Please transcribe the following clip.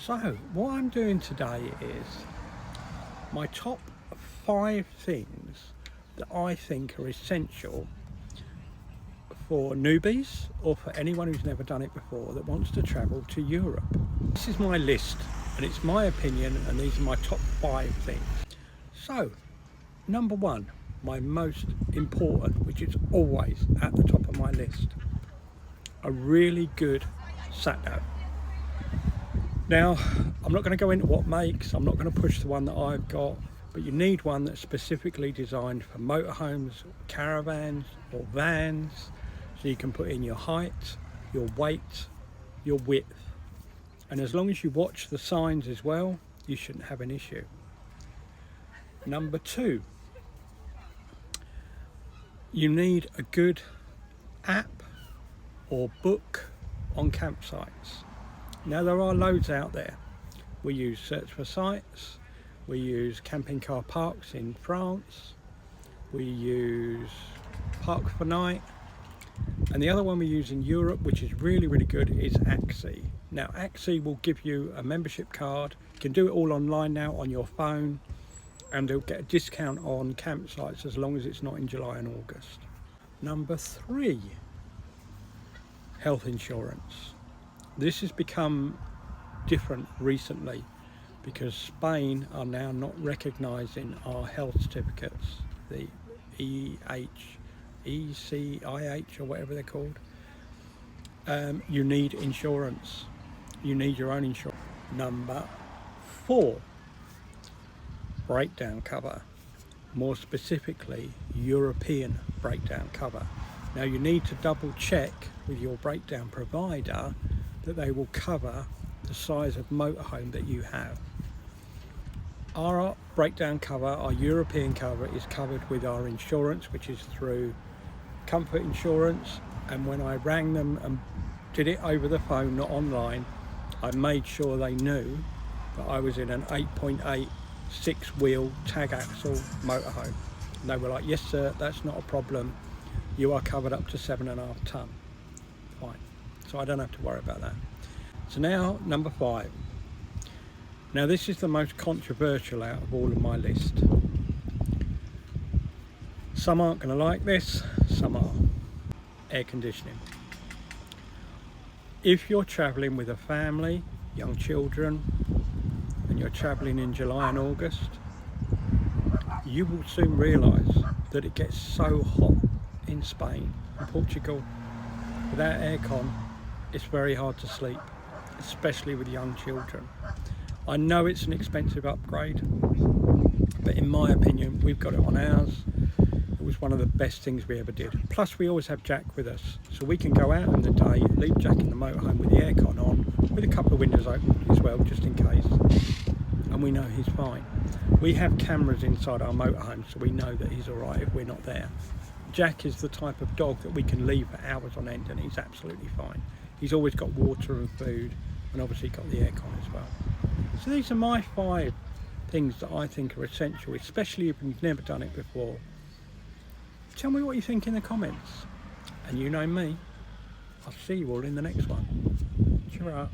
So what I'm doing today is my top 5 things that I think are essential for newbies or for anyone who's never done it before that wants to travel to Europe. This is my list and it's my opinion, and these are my top 5 things. So number 1, my most important, which is always at the top of my list, a really good sat-nav. Now, I'm not going to go into what makes, I'm not going to push the one that I've got, but you need one that's specifically designed for motorhomes, caravans or vans, so you can put in your height, your weight, your width. And as long as you watch the signs as well, you shouldn't have an issue. Number 2, you need a good app or book on campsites. Now there are loads out there. We use Search for Sites, we use camping car parks in France, we use Park for Night, and the other one we use in Europe, which is really good, is Axi. Now Axi will give you a membership card. You can do it all online now on your phone, and they'll get a discount on campsites as long as it's not in July and August. Number 3, health insurance. This has become different recently because Spain are now not recognising our health certificates, the ECIH or whatever they're called. You need insurance. You need your own insurance. Number 4, breakdown cover. More specifically, European breakdown cover. Now you need to double check with your breakdown provider that they will cover the size of motorhome that you have. Our breakdown cover, our European cover, is covered with our insurance, which is through Comfort Insurance. And when I rang them and did it over the phone, not online, I made sure they knew that I was in an 8.8 6-wheel tag axle motorhome. And they were like, yes sir, that's not a problem. You are covered up to 7.5 tonne. Fine. So I don't have to worry about that. So now, number 5. Now this is the most controversial out of all of my list. Some aren't going to like this, some are. Air conditioning. If you're travelling with a family, young children, and you're travelling in July and August, you will soon realise that it gets so hot in Spain and Portugal. Without aircon, it's very hard to sleep, especially with young children. I know it's an expensive upgrade, but in my opinion, we've got it on ours. It was one of the best things we ever did. Plus, we always have Jack with us, so we can go out in the day, leave Jack in the motorhome with the aircon on, with a couple of windows open as well, just in case, and we know he's fine. We have cameras inside our motorhome, so we know that he's all right if we're not there. Jack is the type of dog that we can leave for hours on end and he's absolutely fine. He's always got water and food, and obviously got the aircon as well. So these are my 5 things that I think are essential, especially if you've never done it before. Tell me what you think in the comments. And you know me, I'll see you all in the next one. Cheer up.